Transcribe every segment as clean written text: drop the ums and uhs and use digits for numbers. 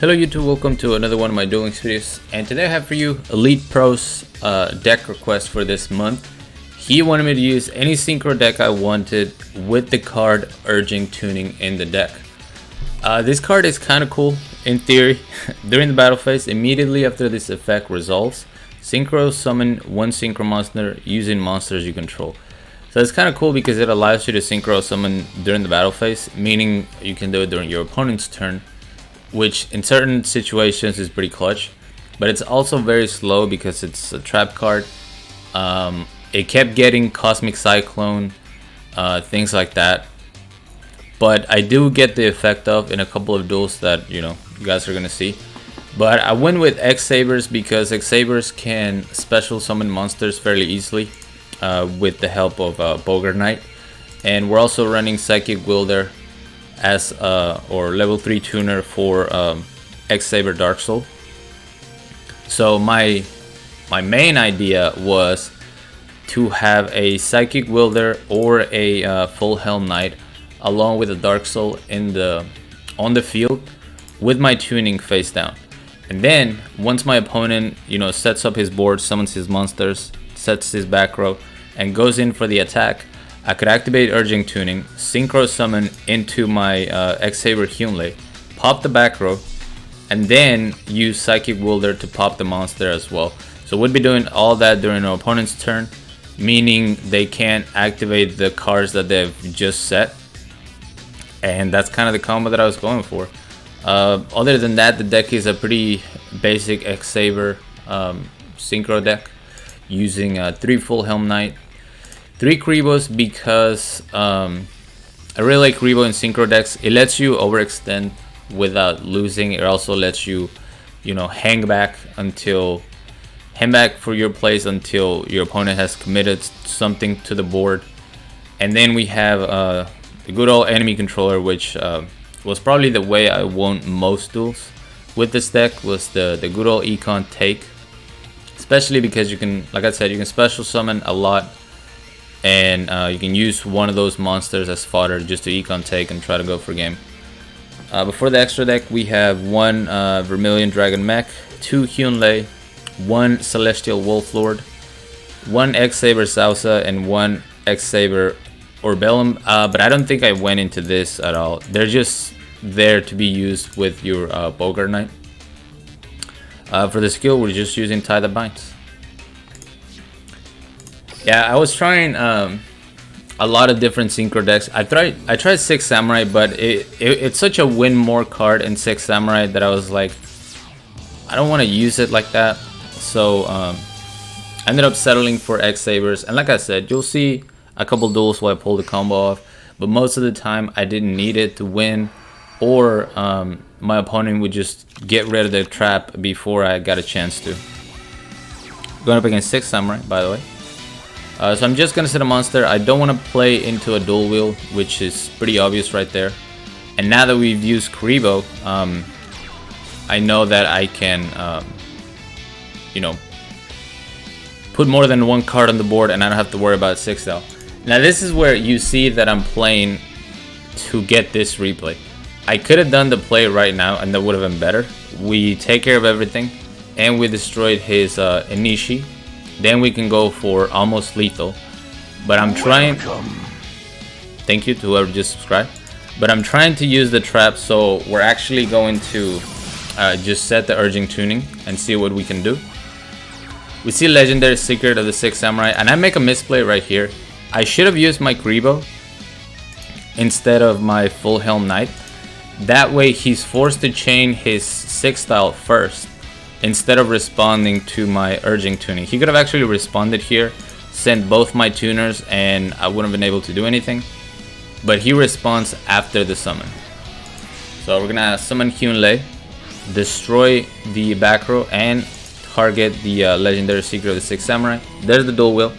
Hello YouTube, welcome to another one of my dueling videos, and today I have for you Elite Pro's deck request for this month. He wanted me to use any synchro deck I wanted with the card Urging Tuning in the deck. This card is kind of cool in theory. During the battle phase, immediately after this effect resolves, synchro summon one synchro monster using monsters you control. So it's kind of cool because it allows you to synchro summon during the battle phase, meaning you can do it during your opponent's turn, which in certain situations is pretty clutch, but it's also very slow because it's a trap card. It kept getting Cosmic Cyclone, things like that, but I do get the effect of in a couple of duels that you guys are gonna see. But I went with xx-sabers because xx-sabers can special summon monsters fairly easily with the help of Bogart Knight, and we're also running Psychic Wielder as or level 3 tuner for xx-saber Dark Soul. So my main idea was to have a Psychic Wielder or a Full Helm Knight along with a Dark Soul on the field with my tuning face down, and then once my opponent sets up his board, summons his monsters, sets his back row, and goes in for the attack, I could activate Urging Tuning, synchro summon into my xx-saber Hyunlei, pop the back row, and then use Psychic Wielder to pop the monster as well. So we'd be doing all that during our opponent's turn, meaning they can't activate the cards that they've just set. And that's kind of the combo that I was going for. Other than that, the deck is a pretty basic xx-saber synchro deck using 3 Full Helm Knight, 3 Kribos because I really like Kribo in synchro decks. It lets you overextend without losing. It also lets you, hang back for your plays until your opponent has committed something to the board. And then we have the good old enemy controller, which was probably the way I won most duels with this deck, was the good old econ take. Especially because you can, like I said, you can special summon a lot, and you can use one of those monsters as fodder just to econ take and try to go for game. Before the extra deck, we have 1 Vermilion Dragon Mech, 2 Hyunlei, 1 Celestial Wolf Lord, 1 xx-saber Sausa, and 1 xx-saber Orbellum. But I don't think I went into this at all. They're just there to be used with your Bogart Knight. For the skill, we're just using Tie the Binds. Yeah, I was trying a lot of different synchro decks. I tried xx-samurai, but it's such a win more card in xx-samurai that I was like, I don't want to use it like that. So I ended up settling for xx-sabers, and like I said, you'll see a couple duels where I pulled the combo off, but most of the time I didn't need it to win, or my opponent would just get rid of the trap before I got a chance to. Going up against xx-samurai, by the way. So I'm just gonna set a monster. I don't want to play into a dual wheel, which is pretty obvious right there. And now that we've used Kribo, I know that I can, put more than one card on the board, and I don't have to worry about 6 out. Now this is where you see that I'm playing to get this replay. I could have done the play right now, and that would have been better. We take care of everything, and we destroyed his Inishi. Then we can go for almost lethal. But I'm trying. Thank you to whoever just subscribed. But I'm trying to use the trap, so we're actually going to just set the Urging Tuning and see what we can do. We see Legendary Secret of the xx-samurai, and I make a misplay right here. I should have used my Kribo instead of my Full Helm Knight. That way he's forced to chain his 6 style first instead of responding to my Urging Tuning. He could have actually responded here, sent both my tuners, and I wouldn't have been able to do anything. But he responds after the summon. So we're gonna summon Hyunlei, destroy the back row, and target the Legendary Secret of the xx-samurai. There's the dual wheel.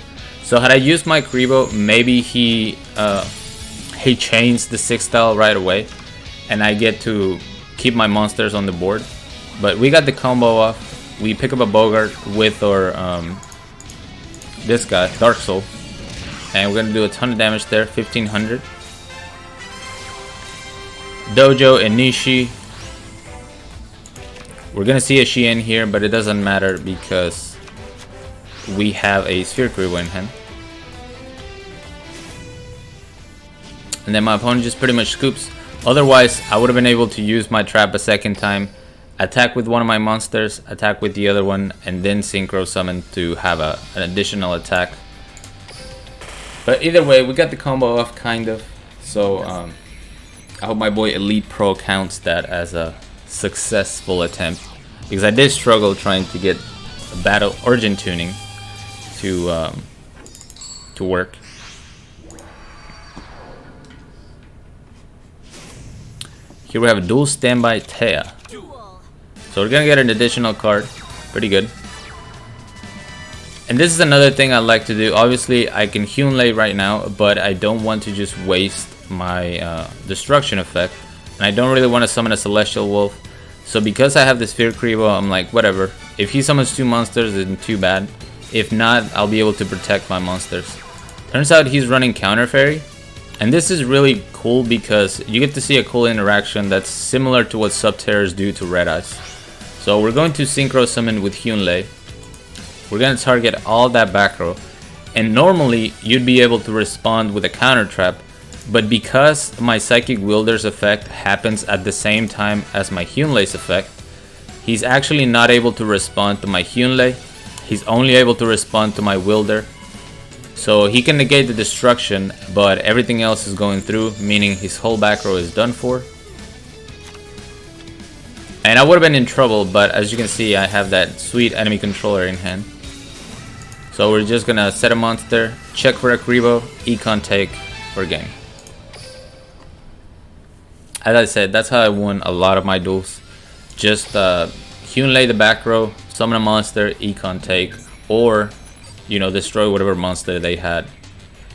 So had I used my Kribo, maybe he chains the 6 style right away, and I get to keep my monsters on the board. But we got the combo off. We pick up a Bogart with our this guy, Dark Soul, and we're gonna do a ton of damage there, 1500. Dojo, Inishi, We're gonna see a Shien here, but it doesn't matter because we have a Sphere Creeper in hand. And then my opponent just pretty much scoops. Otherwise, I would have been able to use my trap a second time, attack with one of my monsters, attack with the other one, and then synchro summon to have an additional attack. But either way, we got the combo off, kind of. So I hope my boy Elite Pro counts that as a successful attempt, because I did struggle trying to get a battle origin tuning to work. Here we have a Duel Standby Thea. So we're gonna get an additional card. Pretty good. And this is another thing I like to do. Obviously I can Hyunlei right now, but I don't want to just waste my destruction effect. And I don't really want to summon a Celestial Wolf. So because I have the Sphere Creeper, I'm like, whatever. If he summons 2 monsters, then too bad. If not, I'll be able to protect my monsters. Turns out he's running Counter Fairy. And this is really cool because you get to see a cool interaction that's similar to what Subterrors do to Red Eyes. So we're going to Synchro Summon with Hyunlei. We're going to target all that back row. And normally, you'd be able to respond with a counter trap. But because my Psychic Wielder's effect happens at the same time as my Hyunlei's effect, he's actually not able to respond to my Hyunlei. He's only able to respond to my Wielder. So he can negate the destruction, but everything else is going through, meaning his whole back row is done for. And I would have been in trouble, but as you can see, I have that sweet enemy controller in hand. So we're just gonna set a monster, check for a Kribo, econ take for game. As I said, that's how I won a lot of my duels. Just Hyunlei the back row, summon a monster, econ take, or destroy whatever monster they had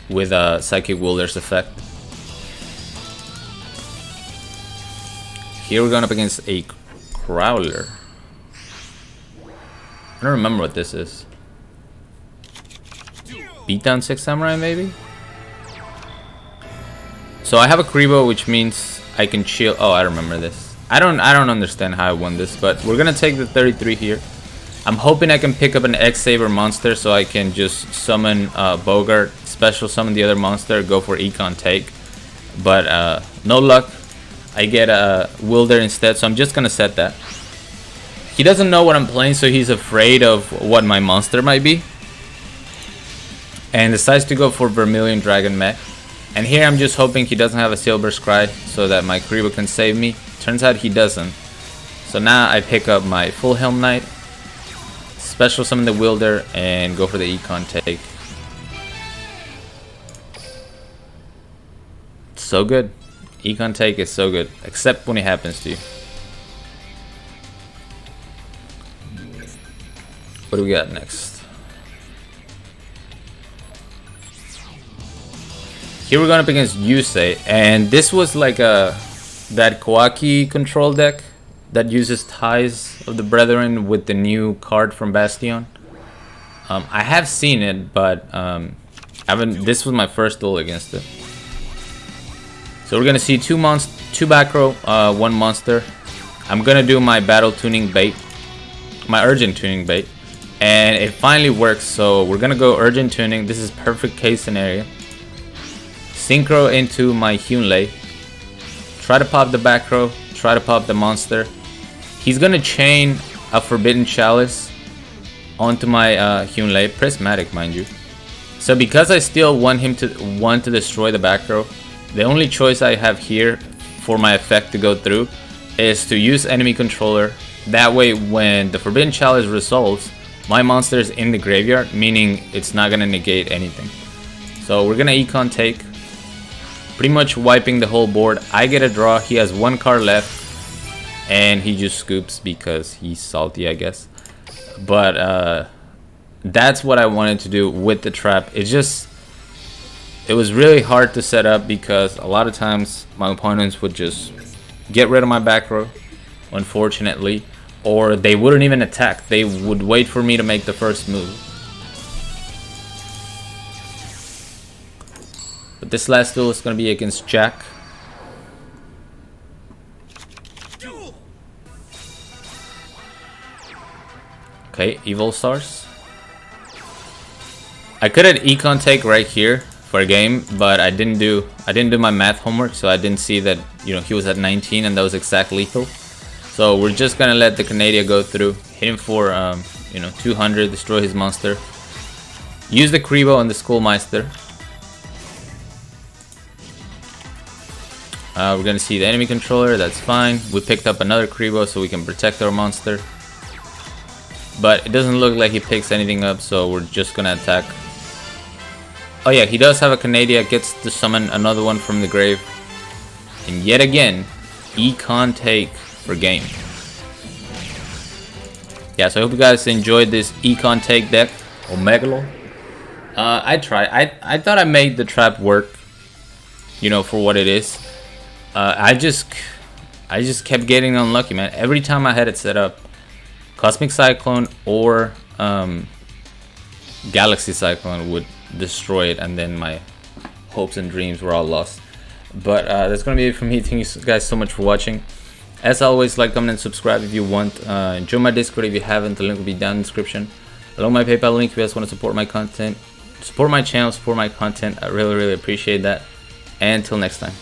with a Psychic Wielder's effect. Here we're going up against a Crowler. I don't remember what this is. Beatdown 6 Samurai maybe? So I have a Kribo, which means I can chill. Oh, I remember this. I don't understand how I won this, but we're gonna take the 33 here. I'm hoping I can pick up an xx-saber monster so I can just summon Bogart, special summon the other monster, go for econ take. But no luck. I get a Wielder instead, so I'm just gonna set that. He doesn't know what I'm playing, so he's afraid of what my monster might be. And decides to go for Vermilion Dragon Mech. And here I'm just hoping he doesn't have a Silver Scry so that my Kribo can save me. Turns out he doesn't. So now I pick up my Full Helm Knight, special summon the Wielder, and go for the econ take. So good. Econ take is so good, except when it happens to you. What do we got next? Here we're going up against Yusei, and this was like that Kawaki control deck that uses Ties of the Brethren with the new card from Bastion. I have seen it, but this was my first duel against it. So we're gonna see two back row, one monster. I'm gonna do my battle tuning bait, my urgent tuning bait, and it finally works. So we're gonna go urgent tuning. This is perfect case scenario. Synchro into my Hyunlei. Try to pop the back row. Try to pop the monster. He's gonna chain a Forbidden Chalice onto my Hyunlei, prismatic, mind you. So because I still want him to destroy the back row, the only choice I have here for my effect to go through is to use enemy controller. That way, when the Forbidden Chalice resolves, my monster is in the graveyard, meaning it's not gonna negate anything. So we're gonna econ take, pretty much wiping the whole board. I get a draw. He has one card left, and he just scoops because he's salty, I guess. But that's what I wanted to do with the trap. It was really hard to set up because a lot of times my opponents would just get rid of my back row, unfortunately, or they wouldn't even attack. They would wait for me to make the first move. But this last duel is going to be against Jack. Okay, Evil Stars. I could have econ take right here for a game, but I didn't do my math homework, so I didn't see that, you know, he was at 19 and that was exact lethal. So we're just gonna let the Canadian go through, hit him for you know, 200, destroy his monster. Use the Kribo on the Schoolmeister. We're gonna see the enemy controller, that's fine. We picked up another Kribo so we can protect our monster. But it doesn't look like he picks anything up, so we're just gonna attack. Oh yeah, he does have a Canadian, gets to summon another one from the grave. And yet again, econ take for game. Yeah, so I hope you guys enjoyed this econ take deck, Omegalo. I thought I made the trap work, you know, for what it is. I just kept getting unlucky, man. Every time I had it set up, Cosmic Cyclone or Galaxy Cyclone would destroy it, and then my hopes and dreams were all lost. But that's gonna be it from me. Thank you guys so much for watching. As always, like, comment, and subscribe if you want. Join my Discord if you haven't. The link will be down in the description. Along my PayPal link if you guys want to support my content, support my channel, support my content. I really appreciate that. And until next time.